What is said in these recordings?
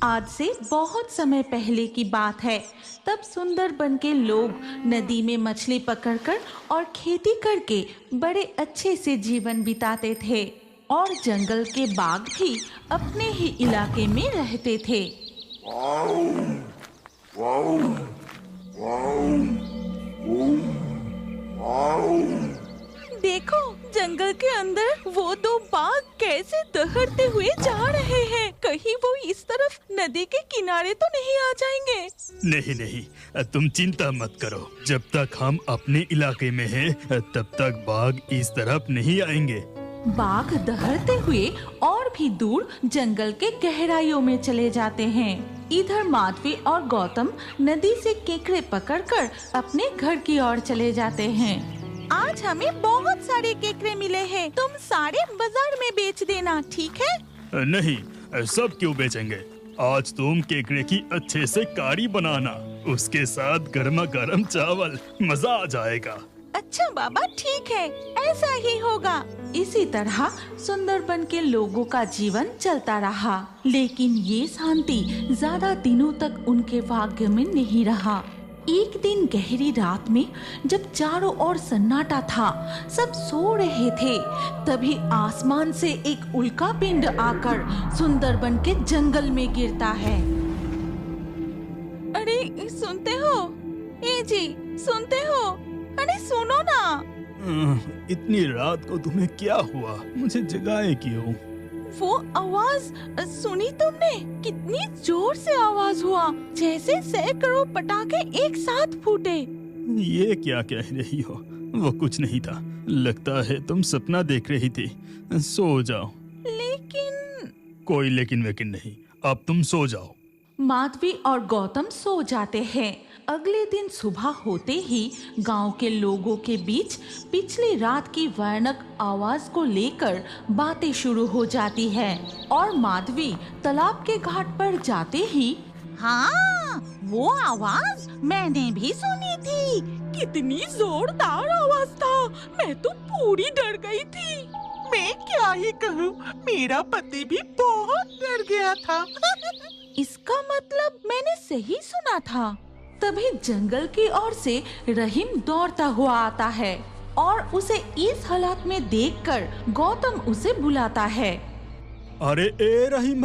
आज से बहुत समय पहले की बात है। तब सुंदरबन के लोग नदी में मछली पकड़कर और खेती करके बड़े अच्छे से जीवन बिताते थे और जंगल के बाघ भी अपने ही इलाके में रहते थे। देखो, जंगल के अंदर वो दो बाघ कैसे दहड़ते हुए जा रहे हैं। कहीं वो इस तरफ नदी के किनारे तो नहीं आ जाएंगे? नहीं नहीं, तुम चिंता मत करो। जब तक हम अपने इलाके में हैं, तब तक बाघ इस तरफ नहीं आएंगे। बाघ दहड़ते हुए और भी दूर जंगल के गहराइयों में चले जाते हैं। इधर माधवी और गौतम नदी से केकड़े पकड़कर अपने घर की ओर चले जाते हैं। आज हमें बहुत सारे केकड़े मिले हैं, तुम सारे बाजार में बेच देना, ठीक है? नहीं, सब क्यों बेचेंगे। आज तुम केकड़े की अच्छे से कारी बनाना, उसके साथ गर्मा गर्म चावल, मजा आ जाएगा। अच्छा बाबा, ठीक है, ऐसा ही होगा। इसी तरह सुंदरबन के लोगों का जीवन चलता रहा, लेकिन ये शांति ज्यादा दिनों तक उनके भाग्य में नहीं रहा। एक दिन गहरी रात में जब चारों ओर सन्नाटा था, सब सो रहे थे, तभी आसमान से एक उल्का पिंड आकर सुंदरबन के जंगल में गिरता है। अरे सुनते हो? ए जी, सुनते हो? अरे सुनो ना। इतनी रात को तुम्हें क्या हुआ? मुझे जगाए क्यों? वो आवाज सुनी तुमने? कितनी जोर से आवाज हुआ, जैसे सैकड़ों पटाखे एक साथ फूटे। ये क्या कह रही हो? वो कुछ नहीं था, लगता है तुम सपना देख रही थी। सो जाओ। लेकिन कोई लेकिन वेकिन नहीं, अब तुम सो जाओ। माधवी और गौतम सो जाते हैं। अगले दिन सुबह होते ही गांव के लोगों के बीच पिछली रात की भयानक आवाज को लेकर बातें शुरू हो जाती है और माधवी तालाब के घाट पर जाते ही, हाँ, वो आवाज मैंने भी सुनी थी। कितनी जोरदार आवाज था, मैं तो पूरी डर गई थी। मैं क्या ही कहूँ, मेरा पति भी बहुत डर गया था। इसका मतलब मैंने सही सुना था। तभी जंगल की ओर से रहीम दौड़ता हुआ आता है और उसे इस हालत में देखकर गौतम उसे बुलाता है। अरे ए रहीम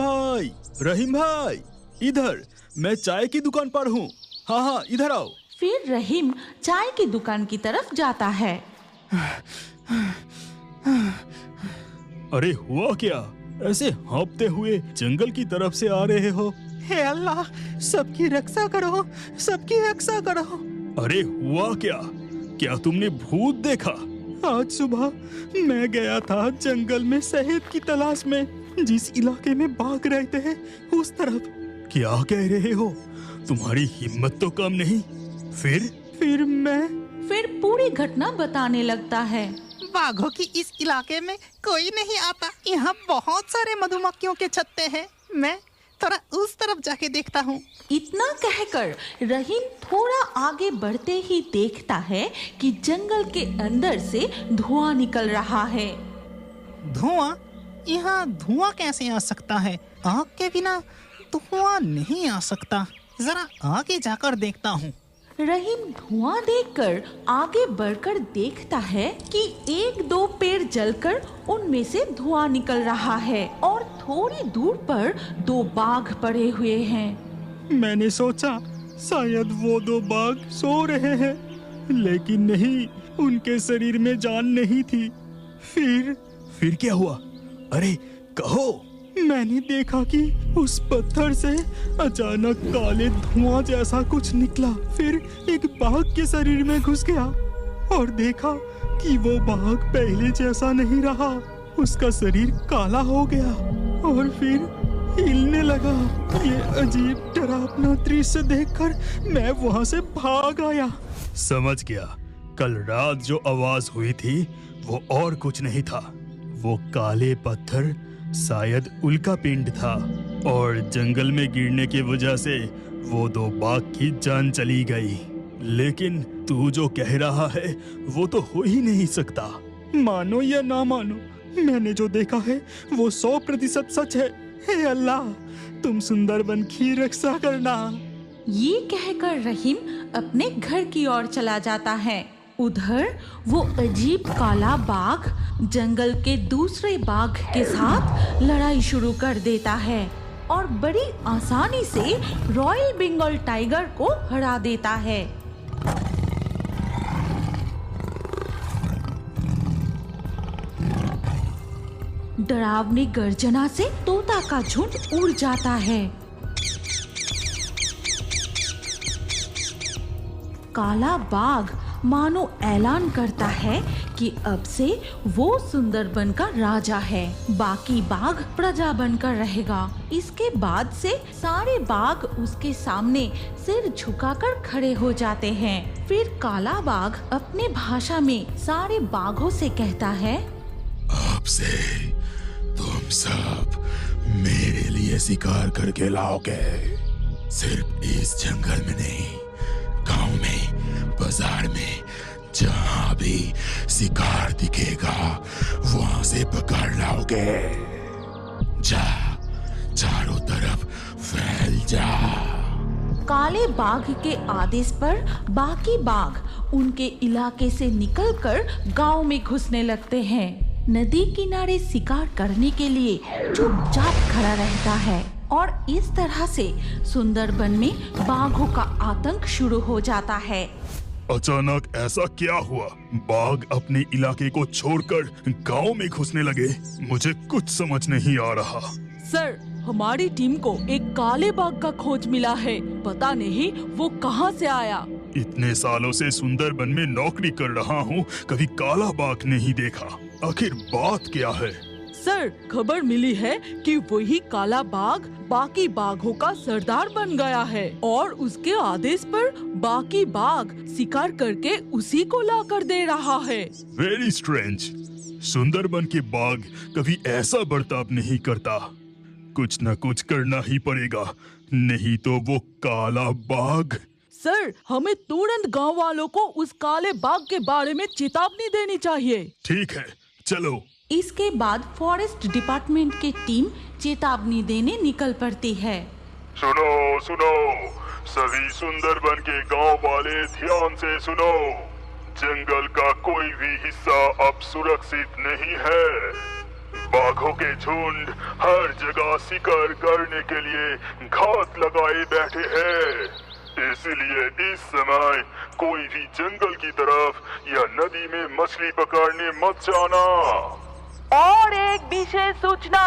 भाई, इधर, मैं चाय की दुकान पर हूँ। हाँ हाँ, इधर आओ। फिर रहीम चाय की दुकान की तरफ जाता है। अरे हुआ क्या? ऐसे हाँफते हुए जंगल की तरफ से आ रहे हो? हे अल्लाह, सबकी रक्षा करो, सबकी रक्षा करो। अरे हुआ क्या? क्या तुमने भूत देखा? आज सुबह मैं गया था जंगल में शहद की तलाश में, जिस इलाके में बाघ रहते हैं उस तरफ। क्या कह रहे हो? तुम्हारी हिम्मत तो कम नहीं। फिर पूरी घटना बताने लगता है। बाघों की इस इलाके में कोई नहीं आता। यहाँ बहुत सारे मधुमक्खियों के छत्ते हैं। मैं थोड़ा उस तरफ जाके देखता हूँ। इतना कहकर रहीम थोड़ा आगे बढ़ते ही देखता है कि जंगल के अंदर से धुआं निकल रहा है। धुआं? यहाँ धुआं कैसे आ सकता है? आग के बिना धुआं नहीं आ सकता। जरा आगे जाकर देखता हूँ। रहीम धुआं देखकर आगे बढ़कर देखता है कि एक दो पेड़ जलकर उनमें से धुआं निकल रहा है और थोड़ी दूर पर दो बाघ पड़े हुए हैं। मैंने सोचा शायद वो दो बाघ सो रहे हैं, लेकिन नहीं, उनके शरीर में जान नहीं थी। फिर क्या हुआ? अरे कहो। मैंने देखा कि उस पत्थर से अचानक काले धुआं जैसा कुछ निकला, फिर एक बाघ के शरीर में घुस गया और देखा कि वो बाघ पहले जैसा नहीं रहा। उसका शरीर काला हो गया और फिर हिलने लगा। ये अजीब डरावना दृश्य देखकर मैं वहां से भाग आया। समझ गया, कल रात जो आवाज हुई थी वो और कुछ नहीं था। वो काले पत्थर शायद उल्का पिंड था और जंगल में गिरने की वजह से वो दो बाघ की जान चली गई। लेकिन तू जो कह रहा है वो तो हो ही नहीं सकता। मानो या ना मानो, मैंने जो देखा है वो 100% सच है। हे अल्लाह, तुम सुंदरबन की रक्षा करना। ये कहकर रहीम अपने घर की ओर चला जाता है। उधर वो अजीब काला बाघ जंगल के दूसरे बाघ के साथ लड़ाई शुरू कर देता है और बड़ी आसानी से रॉयल बंगाल टाइगर को हरा देता है। डरावनी गर्जना से तोता का झुंड उड़ जाता है। काला बाघ मानो ऐलान करता है कि अब से वो सुंदरबन का राजा है, बाकी बाघ प्रजा बनकर रहेगा। इसके बाद से सारे बाघ उसके सामने सिर झुकाकर खड़े हो जाते हैं। फिर काला बाघ अपने भाषा में सारे बाघों से कहता है, अब से तुम सब मेरे लिए शिकार करके लाओगे। सिर्फ इस जंगल में नहीं, गांव में, बाजार में, जहां भी शिकार दिखेगा वहां से पकड़ लाओगे। जा, चारों तरफ फैल जा। काले बाघ के आदेश पर बाकी बाघ उनके इलाके से निकलकर गांव में घुसने लगते हैं। नदी किनारे शिकार करने के लिए चुपचाप खड़ा रहता है और इस तरह से सुंदरबन में बाघों का आतंक शुरू हो जाता है। अचानक ऐसा क्या हुआ? बाघ अपने इलाके को छोड़कर गांव में घुसने लगे। मुझे कुछ समझ नहीं आ रहा। सर, हमारी टीम को एक काले बाघ का खोज मिला है। पता नहीं वो कहां से आया। इतने सालों से सुंदरबन में नौकरी कर रहा हूँ, कभी काला बाघ नहीं देखा। आखिर बात क्या है? सर, खबर मिली है कि वही काला बाघ बाकी बाघों का सरदार बन गया है और उसके आदेश पर बाकी बाघ शिकार करके उसी को ला कर दे रहा है। Very strange. सुंदरबन के बाघ कभी ऐसा बर्ताव नहीं करता। कुछ न कुछ करना ही पड़ेगा, नहीं तो वो काला बाघ। सर, हमें तुरंत गांव वालों को उस काले बाघ के बारे में चेतावनी देनी चाहिए। ठीक है, चलो। इसके बाद फॉरेस्ट डिपार्टमेंट की टीम चेतावनी देने निकल पड़ती है। सुनो सुनो, सभी सुंदरबन के गांव वाले ध्यान से सुनो। जंगल का कोई भी हिस्सा अब सुरक्षित नहीं है। बाघों के झुंड हर जगह शिकार करने के लिए घात लगाए बैठे हैं। इसलिए इस समय कोई भी जंगल की तरफ या नदी में मछली पकड़ने मत जाना। और एक विशेष सूचना,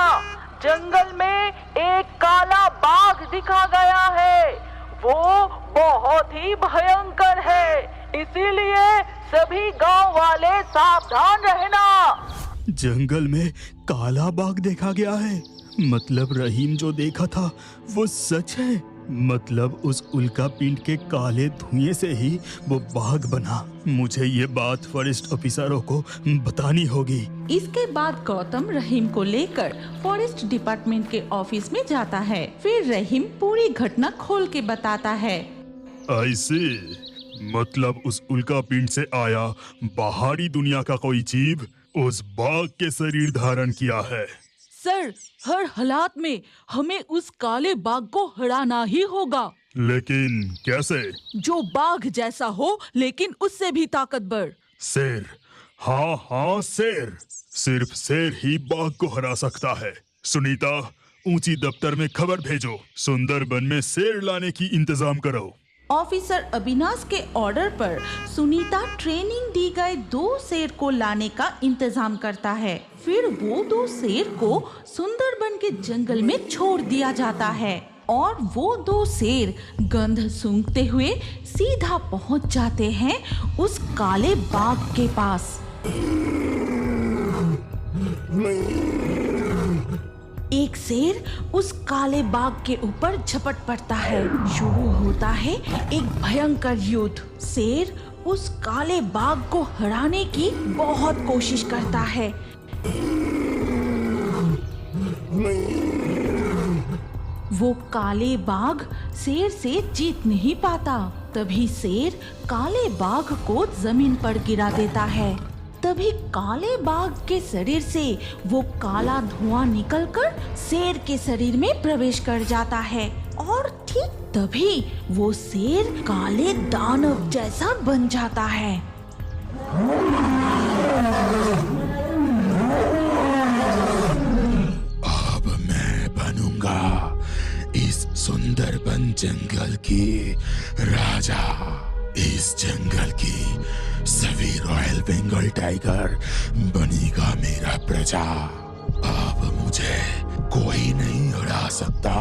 जंगल में एक काला बाघ दिखा गया है। वो बहुत ही भयंकर है, इसीलिए सभी गांव वाले सावधान रहना। जंगल में काला बाघ देखा गया है? मतलब रहीम जो देखा था वो सच है? मतलब उस उल्का पिंड के काले धुएं से ही वो बाघ बना। मुझे ये बात फॉरेस्ट ऑफिसरों को बतानी होगी। इसके बाद गौतम रहीम को लेकर फॉरेस्ट डिपार्टमेंट के ऑफिस में जाता है। फिर रहीम पूरी घटना खोल के बताता है। ऐसे मतलब उस उल्का पिंड से आया बाहरी दुनिया का कोई जीव उस बाघ के शरीर धारण किया है। सर, हर हालात में हमें उस काले बाघ को हराना ही होगा। लेकिन कैसे? जो बाघ जैसा हो लेकिन उससे भी ताकतवर। शेर, हाँ हाँ शेर। सिर्फ शेर ही बाघ को हरा सकता है। सुनीता, ऊंची दफ्तर में खबर भेजो, सुंदरबन में शेर लाने की इंतजाम करो। ऑफिसर अविनाश के ऑर्डर पर सुनीता ट्रेनिंग दी गए 2 शेर को लाने का इंतजाम करता है। फिर वो 2 शेर को सुंदरबन के जंगल में छोड़ दिया जाता है और वो 2 शेर गंध सूंघते हुए सीधा पहुंच जाते हैं उस काले बाघ के पास। एक शेर उस काले बाघ के ऊपर झपट पड़ता है। शुरू होता है एक भयंकर युद्ध। शेर उस काले बाघ को हराने की बहुत कोशिश करता है। वो काले बाघ शेर से जीत नहीं पाता। तभी शेर काले बाघ को जमीन पर गिरा देता है। तभी काले बाघ के शरीर से वो काला धुआं निकलकर शेर के शरीर में प्रवेश कर जाता है और ठीक तभी वो शेर काले दानव जैसा बन जाता है। अब मैं बनूंगा इस सुंदरबन जंगल की राजा। इस जंगल की सभी रॉयल बंगाल टाइगर बनेगा मेरा प्रजा। अब मुझे कोई नहीं हरा सकता।